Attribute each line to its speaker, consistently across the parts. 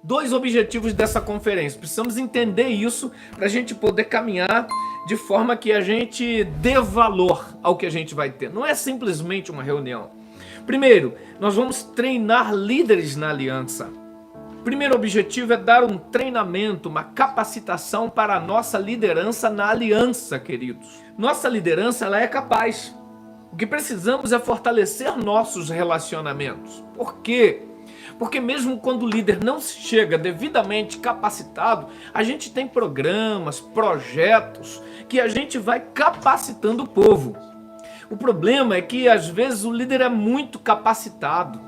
Speaker 1: dois objetivos dessa conferência. Precisamos entender isso para a gente poder caminhar de forma que a gente dê valor ao que a gente vai ter. Não é simplesmente uma reunião. Primeiro, nós vamos treinar líderes na aliança. Primeiro objetivo é dar um treinamento, uma capacitação para a nossa liderança na aliança, queridos. Nossa liderança, ela é capaz. O que precisamos é fortalecer nossos relacionamentos. Por quê? Porque mesmo quando o líder não chega devidamente capacitado, a gente tem programas, projetos que a gente vai capacitando o povo. O problema é que às vezes o líder é muito capacitado.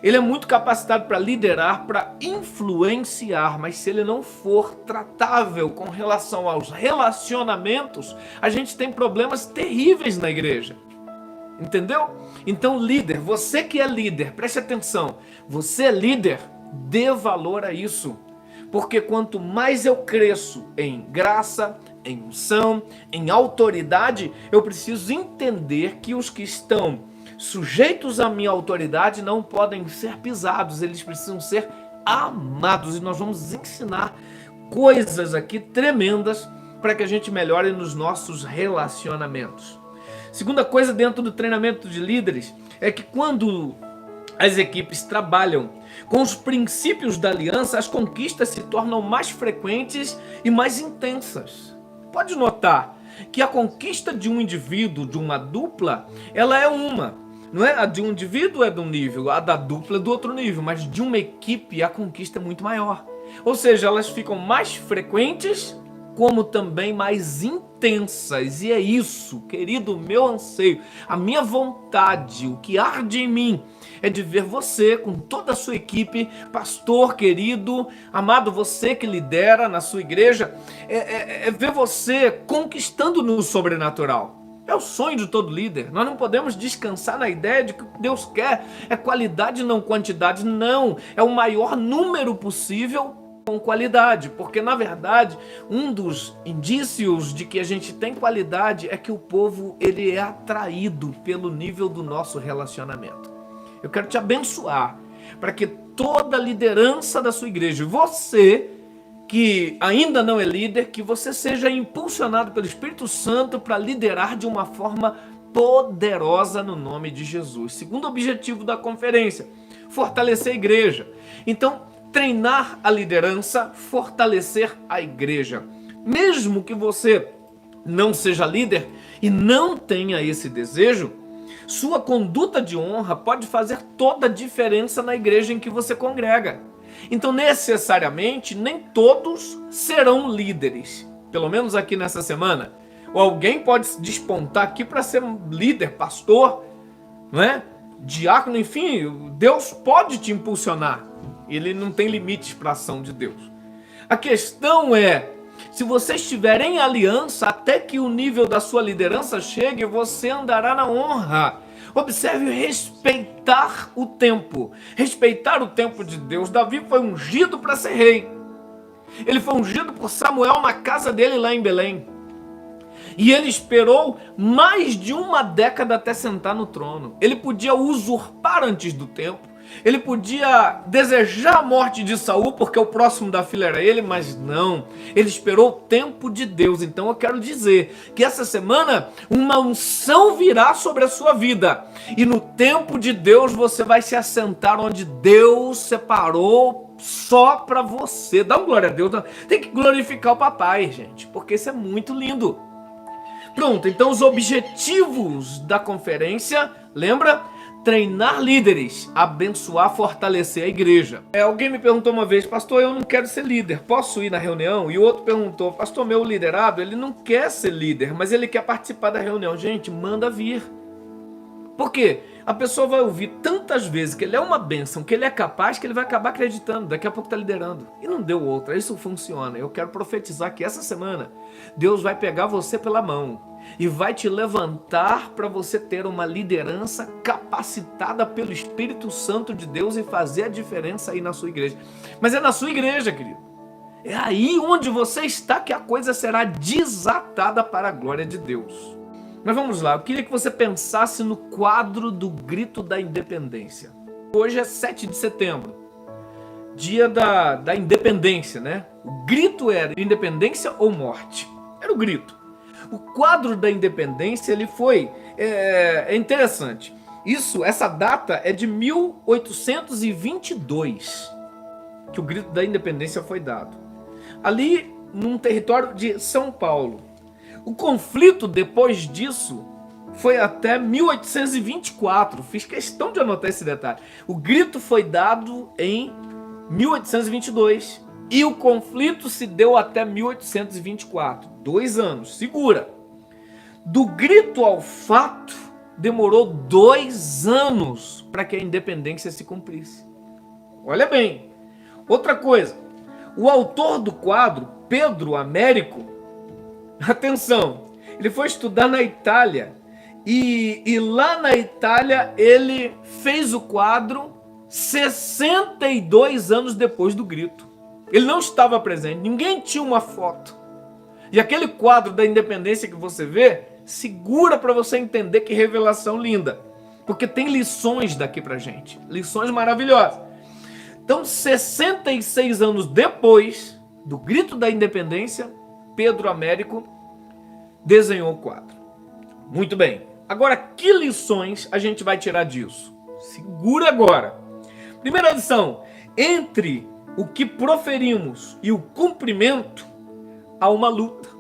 Speaker 1: Ele é muito capacitado para liderar, para influenciar, mas se ele não for tratável com relação aos relacionamentos, a gente tem problemas terríveis na igreja. Entendeu? Então, líder, você que é líder, preste atenção. Você é líder, dê valor a isso. Porque quanto mais eu cresço em graça, em unção, em autoridade, eu preciso entender que os que estão sujeitos à minha autoridade não podem ser pisados, eles precisam ser amados. E nós vamos ensinar coisas aqui tremendas para que a gente melhore nos nossos relacionamentos. Segunda coisa dentro do treinamento de líderes é que quando as equipes trabalham com os princípios da aliança, as conquistas se tornam mais frequentes e mais intensas. Pode notar que a conquista de um indivíduo, de uma dupla, ela é uma. Não é? A de um indivíduo é de um nível, a da dupla é do outro nível, mas de uma equipe a conquista é muito maior. Ou seja, elas ficam mais frequentes, como também mais intensas. E é isso, querido, meu anseio, a minha vontade, o que arde em mim, é de ver você com toda a sua equipe, pastor querido, amado, você que lidera na sua igreja, é ver você conquistando no sobrenatural. É o sonho de todo líder. Nós não podemos descansar na ideia de que o que Deus quer é qualidade, não quantidade. Não, é o maior número possível com qualidade, porque na verdade um dos indícios de que a gente tem qualidade é que o povo ele é atraído pelo nível do nosso relacionamento. Eu quero te abençoar para que toda a liderança da sua igreja, você que ainda não é líder, que você seja impulsionado pelo Espírito Santo para liderar de uma forma poderosa no nome de Jesus. Segundo objetivo da conferência, fortalecer a igreja. Então, treinar a liderança, fortalecer a igreja. Mesmo que você não seja líder e não tenha esse desejo, sua conduta de honra pode fazer toda a diferença na igreja em que você congrega. Então, necessariamente, nem todos serão líderes. Pelo menos aqui nessa semana. Ou alguém pode se despontar aqui para ser líder, pastor, não é? Diácono, enfim, Deus pode te impulsionar. Ele não tem limites para a ação de Deus. A questão é, se você estiver em aliança, até que o nível da sua liderança chegue, você andará na honra. Observe respeitar o tempo. Respeitar o tempo de Deus. Davi foi ungido para ser rei. Ele foi ungido por Samuel na casa dele lá em Belém. E ele esperou mais de uma década até sentar no trono. Ele podia usurpar antes do tempo. Ele podia desejar a morte de Saul, porque o próximo da fila era ele, mas não. Ele esperou o tempo de Deus. Então eu quero dizer que essa semana uma unção virá sobre a sua vida. E no tempo de Deus você vai se assentar onde Deus separou só para você. Dá uma glória a Deus. Tem que glorificar o papai, gente, porque isso é muito lindo. Pronto, então os objetivos da conferência, lembra? Treinar líderes, abençoar, fortalecer a igreja. Alguém me perguntou uma vez, pastor, eu não quero ser líder, posso ir na reunião? E o outro perguntou, pastor, meu liderado, ele não quer ser líder, mas ele quer participar da reunião. Gente, manda vir. Por quê? A pessoa vai ouvir tantas vezes que ele é uma bênção, que ele é capaz, que ele vai acabar acreditando, daqui a pouco está liderando. E não deu outra, isso funciona. Eu quero profetizar que essa semana Deus vai pegar você pela mão e vai te levantar para você ter uma liderança capacitada pelo Espírito Santo de Deus e fazer a diferença aí na sua igreja. Mas é na sua igreja, querido. É aí onde você está que a coisa será desatada para a glória de Deus. Mas vamos lá, eu queria que você pensasse no quadro do Grito da Independência. Hoje é 7 de setembro. dia da independência, né? O grito era independência ou morte. Era o grito. O quadro da independência, ele foi... É interessante. Essa data é de 1822, que o grito da independência foi dado. Ali, num território de São Paulo. O conflito, depois disso, foi até 1824. Fiz questão de anotar esse detalhe. O grito foi dado em 1822 e o conflito se deu até 1824. 2 anos. Segura. Do grito ao fato, demorou 2 anos para que a independência se cumprisse. Olha bem. Outra coisa. O autor do quadro, Pedro Américo, atenção, ele foi estudar na Itália. E lá na Itália ele fez o quadro 62 anos depois do grito. Ele não estava presente, ninguém tinha uma foto. E aquele quadro da independência que você vê, segura para você entender que revelação linda. Porque tem lições daqui pra gente, lições maravilhosas. Então, 66 anos depois do grito da independência, Pedro Américo desenhou o quadro. Muito bem. Agora, que lições a gente vai tirar disso? Segura agora. Primeira lição. Entre o que proferimos e o cumprimento, há uma luta.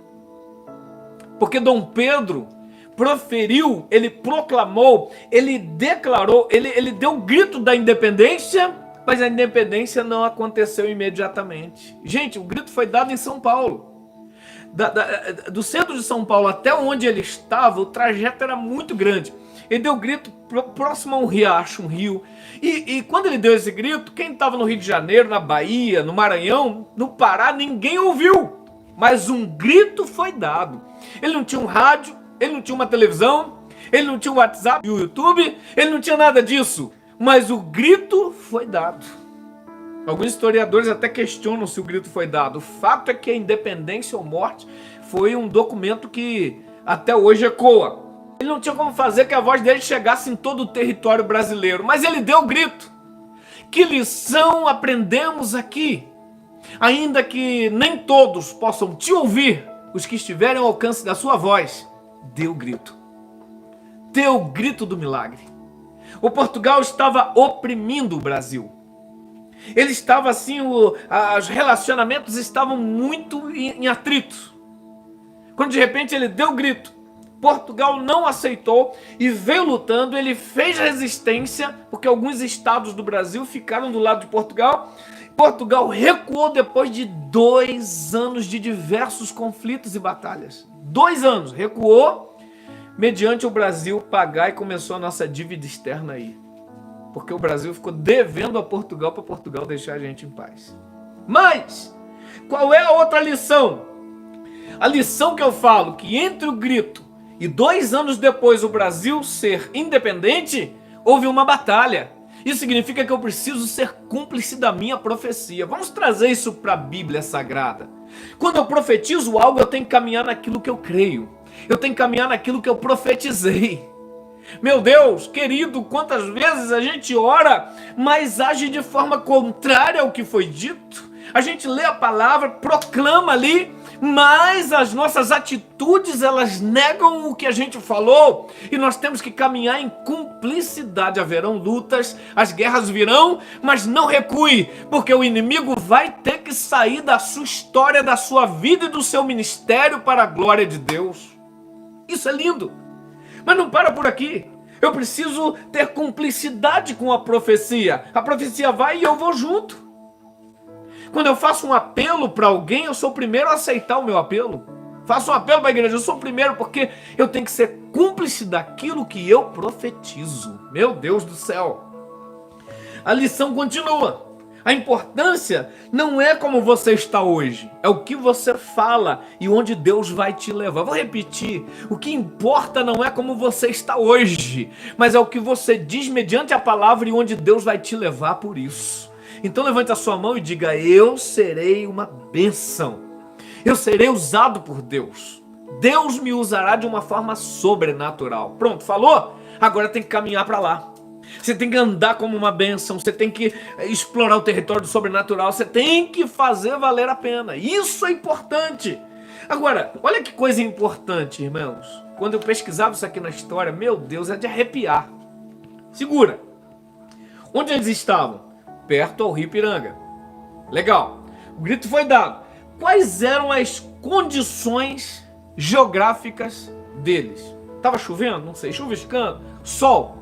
Speaker 1: Porque Dom Pedro proferiu, ele proclamou, ele declarou, ele deu o grito da independência, mas a independência não aconteceu imediatamente. Gente, o grito foi dado em São Paulo. Do centro de São Paulo até onde ele estava, o trajeto era muito grande. Ele deu grito próximo a um riacho, um rio. E quando ele deu esse grito, quem estava no Rio de Janeiro, na Bahia, no Maranhão, no Pará, ninguém ouviu. Mas um grito foi dado. Ele não tinha um rádio, ele não tinha uma televisão, ele não tinha um WhatsApp e o YouTube, ele não tinha nada disso. Mas o grito foi dado. Alguns historiadores até questionam se o grito foi dado. O fato é que a independência ou morte foi um documento que até hoje ecoa. Ele não tinha como fazer que a voz dele chegasse em todo o território brasileiro, mas ele deu o grito. Que lição aprendemos aqui? Ainda que nem todos possam te ouvir, os que estiverem ao alcance da sua voz, dê o grito. Dê o grito do milagre. O Portugal estava oprimindo o Brasil. Ele estava assim, os relacionamentos estavam muito em atrito. Quando de repente ele deu o grito, Portugal não aceitou e veio lutando, ele fez resistência, porque alguns estados do Brasil ficaram do lado de Portugal. Portugal recuou depois de 2 anos de diversos conflitos e batalhas. 2 anos, recuou, mediante o Brasil pagar, e começou a nossa dívida externa aí. Porque o Brasil ficou devendo a Portugal para Portugal deixar a gente em paz. Mas, qual é a outra lição? A lição que eu falo, que entre o grito e 2 anos depois o Brasil ser independente, houve uma batalha. Isso significa que eu preciso ser cúmplice da minha profecia. Vamos trazer isso para a Bíblia Sagrada. Quando eu profetizo algo, eu tenho que caminhar naquilo que eu creio. Eu tenho que caminhar naquilo que eu profetizei. Meu Deus, querido, quantas vezes a gente ora, mas age de forma contrária ao que foi dito. A gente lê a palavra, proclama ali, mas as nossas atitudes, elas negam o que a gente falou. E nós temos que caminhar em cumplicidade. Haverão lutas, as guerras virão, mas não recue, porque o inimigo vai ter que sair da sua história, da sua vida e do seu ministério para a glória de Deus. Isso é lindo. Mas não para por aqui. Eu preciso ter cumplicidade com a profecia. A profecia vai e eu vou junto. Quando eu faço um apelo para alguém, eu sou o primeiro a aceitar o meu apelo. Faço um apelo para a igreja, eu sou o primeiro, porque eu tenho que ser cúmplice daquilo que eu profetizo. Meu Deus do céu. A lição continua. A importância não é como você está hoje, é o que você fala e onde Deus vai te levar. Vou repetir, o que importa não é como você está hoje, mas é o que você diz mediante a palavra e onde Deus vai te levar por isso. Então levante a sua mão e diga: eu serei uma bênção, eu serei usado por Deus, Deus me usará de uma forma sobrenatural. Pronto, falou? Agora tem que caminhar para lá. Você tem que andar como uma bênção, você tem que explorar o território do sobrenatural, você tem que fazer valer a pena. Isso é importante. Agora, olha que coisa importante, irmãos. Quando eu pesquisava isso aqui na história, meu Deus, é de arrepiar. Segura. Onde eles estavam? Perto ao rio Piranga. Legal. O grito foi dado. Quais eram as condições geográficas deles? Estava chovendo? Não sei. Chuviscando? Sol?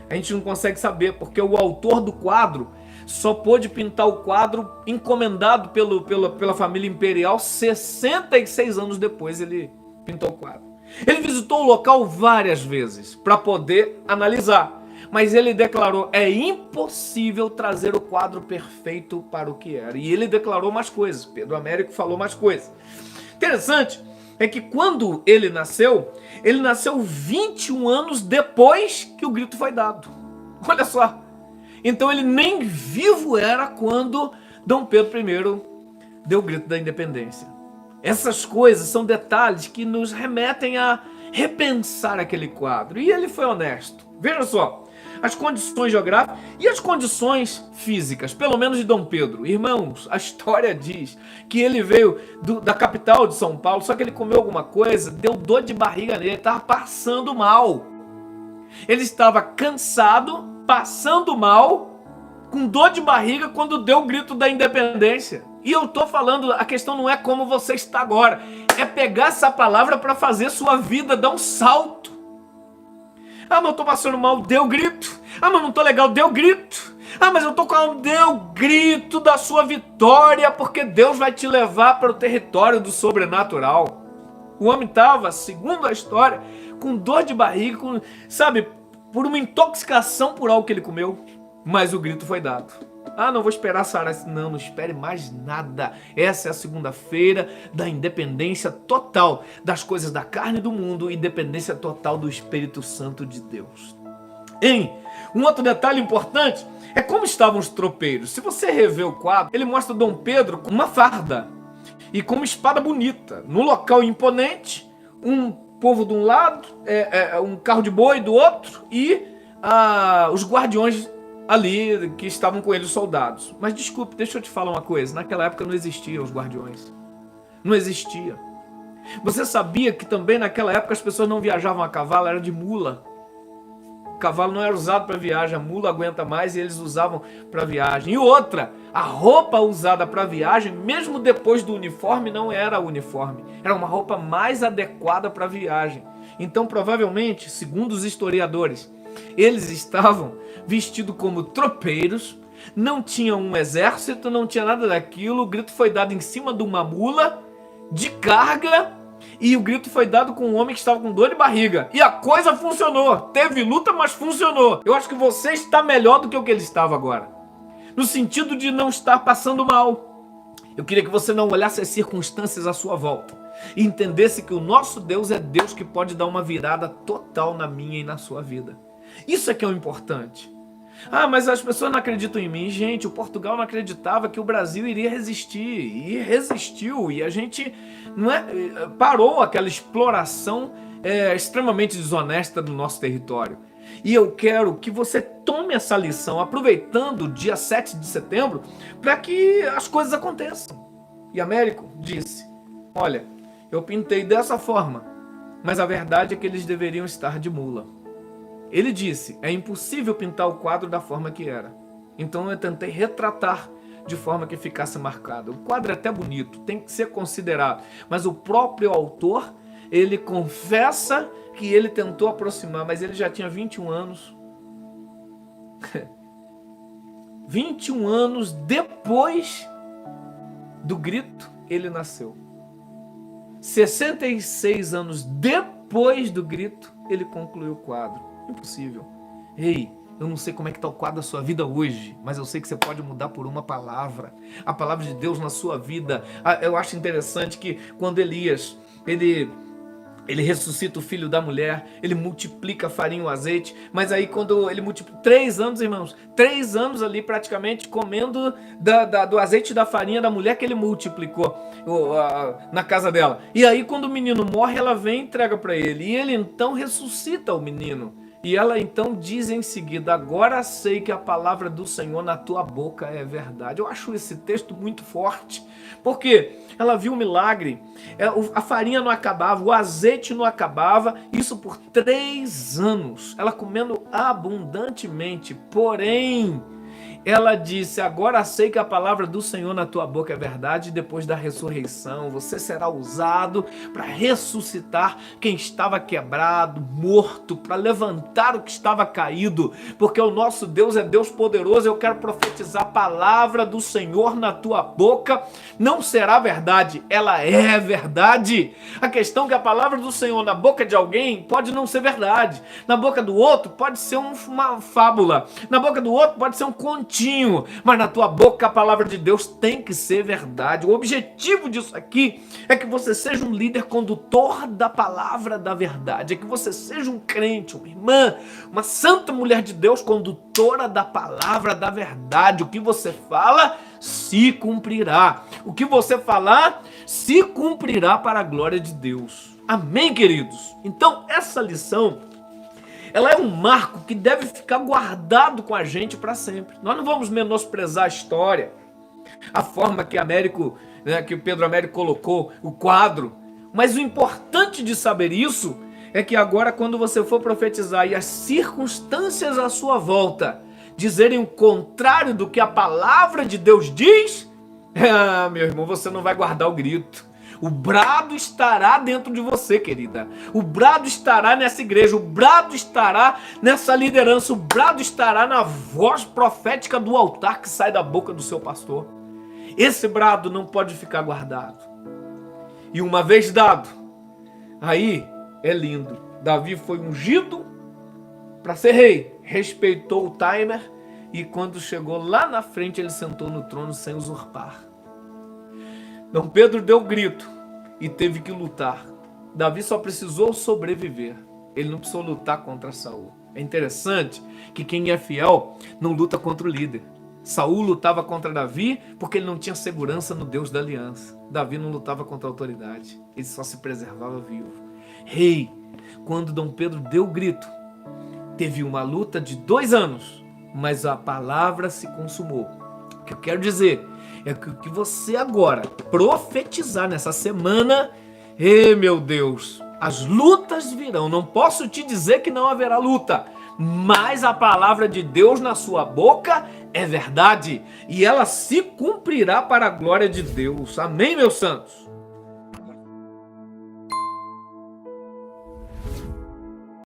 Speaker 1: A gente não consegue saber, porque o autor do quadro só pôde pintar o quadro encomendado pela família imperial 66 anos depois ele pintou o quadro. Ele visitou o local várias vezes para poder analisar, mas ele declarou: é impossível trazer o quadro perfeito para o que era. E ele declarou mais coisas, Pedro Américo falou mais coisas. Interessante é que quando ele nasceu 21 anos depois que o grito foi dado. Olha só. Então ele nem vivo era quando Dom Pedro I deu o grito da independência. Essas coisas são detalhes que nos remetem a repensar aquele quadro. E ele foi honesto. Veja só, as condições geográficas e as condições físicas, pelo menos de Dom Pedro. Irmãos, a história diz que ele veio da capital de São Paulo, só que ele comeu alguma coisa, deu dor de barriga nele, ele estava passando mal. Ele estava cansado, passando mal, com dor de barriga quando deu o grito da independência. E eu tô falando, a questão não é como você está agora, é pegar essa palavra para fazer sua vida dar um salto. Ah, mas eu tô passando mal, deu grito. Ah, mas não tô legal, deu grito. Ah, mas eu tô com deu grito da sua vitória, porque Deus vai te levar para o território do sobrenatural. O homem estava, segundo a história, com dor de barriga, sabe, por uma intoxicação por algo que ele comeu. Mas o grito foi dado. Ah, não vou esperar sarar. Não, não espere mais nada. Essa é a segunda-feira da independência total das coisas da carne e do mundo e dependência total do Espírito Santo de Deus. Um outro detalhe importante é como estavam os tropeiros. Se você rever o quadro, ele mostra Dom Pedro com uma farda e com uma espada bonita, num local imponente, um povo de um lado, um carro de boi do outro e os guardiões ali que estavam com ele, os soldados. Mas desculpe, deixa eu te falar uma coisa. Naquela época não existiam os guardiões. Não existia. Você sabia que também naquela época as pessoas não viajavam a cavalo, era de mula. O cavalo não era usado para viagem, a mula aguenta mais e eles usavam para viagem. E outra, a roupa usada para viagem, mesmo depois do uniforme, não era uniforme. Era uma roupa mais adequada para viagem. Então, provavelmente, segundo os historiadores, eles estavam vestidos como tropeiros, não tinham um exército, não tinha nada daquilo. O grito foi dado em cima de uma mula de carga e o grito foi dado com um homem que estava com dor de barriga. E a coisa funcionou. Teve luta, mas funcionou. Eu acho que você está melhor do que o que ele estava agora, no sentido de não estar passando mal. Eu queria que você não olhasse as circunstâncias à sua volta e entendesse que o nosso Deus é Deus que pode dar uma virada total na minha e na sua vida. Isso é que é o importante. Ah, mas as pessoas não acreditam em mim. Gente, o Portugal não acreditava que o Brasil iria resistir. E resistiu. E a gente parou aquela exploração extremamente desonesta do nosso território. E eu quero que você tome essa lição, aproveitando o dia 7 de setembro, para que as coisas aconteçam. E Américo disse: olha, eu pintei dessa forma, mas a verdade é que eles deveriam estar de mula. Ele disse: é impossível pintar o quadro da forma que era. Então eu tentei retratar de forma que ficasse marcado. O quadro é até bonito, tem que ser considerado. Mas o próprio autor, ele confessa que ele tentou aproximar, mas ele já tinha 21 anos. 21 anos depois do grito, ele nasceu. 66 anos depois do grito, ele concluiu o quadro. Impossível. Ei, eu não sei como é que está o quadro da sua vida hoje, mas eu sei que você pode mudar por uma palavra. A palavra de Deus na sua vida. Eu acho interessante que quando Elias, ele ressuscita o filho da mulher, ele multiplica a farinha e o azeite, mas aí quando ele multiplica, 3 anos, irmãos, 3 anos ali praticamente comendo do azeite e da farinha da mulher que ele multiplicou na casa dela. E aí quando o menino morre, ela vem e entrega para ele, e ele então ressuscita o menino. E ela então diz em seguida: agora sei que a palavra do Senhor na tua boca é verdade. Eu acho esse texto muito forte, porque ela viu o milagre, a farinha não acabava, o azeite não acabava, isso por 3 anos, ela comendo abundantemente, porém, ela disse: agora sei que a palavra do Senhor na tua boca é verdade. Depois da ressurreição, você será usado para ressuscitar quem estava quebrado, morto, para levantar o que estava caído, porque o nosso Deus é Deus poderoso. Eu quero profetizar a palavra do Senhor na tua boca. Não será verdade, ela é verdade. A questão é que a palavra do Senhor na boca de alguém pode não ser verdade, na boca do outro pode ser uma fábula, na boca do outro pode ser um conto, mas na tua boca a palavra de Deus tem que ser verdade. O objetivo disso aqui é que você seja um líder condutor da palavra da verdade, é que você seja um crente, uma irmã, uma santa mulher de Deus, condutora da palavra da verdade. O que você fala se cumprirá, o que você falar se cumprirá para a glória de Deus. Amém, queridos? Então essa lição, ela é um marco que deve ficar guardado com a gente para sempre. Nós não vamos menosprezar a história, a forma que que o Pedro Américo colocou, o quadro. Mas o importante de saber isso é que agora, quando você for profetizar e as circunstâncias à sua volta dizerem o contrário do que a palavra de Deus diz, meu irmão, você não vai guardar o grito. O brado estará dentro de você, querida. O brado estará nessa igreja. O brado estará nessa liderança. O brado estará na voz profética do altar que sai da boca do seu pastor. Esse brado não pode ficar guardado. E uma vez dado, aí é lindo. Davi foi ungido para ser rei. Respeitou o timer e quando chegou lá na frente, ele sentou no trono sem usurpar. Dom Pedro deu grito e teve que lutar. Davi só precisou sobreviver. Ele não precisou lutar contra Saul. É interessante que quem é fiel não luta contra o líder. Saul lutava contra Davi porque ele não tinha segurança no Deus da aliança. Davi não lutava contra a autoridade. Ele só se preservava vivo. Rei, quando Dom Pedro deu o grito, teve uma luta de 2 anos, mas a palavra se consumou. O que eu quero dizer é que o que você agora profetizar nessa semana, meu Deus, as lutas virão. Não posso te dizer que não haverá luta, mas a palavra de Deus na sua boca é verdade e ela se cumprirá para a glória de Deus. Amém, meus santos?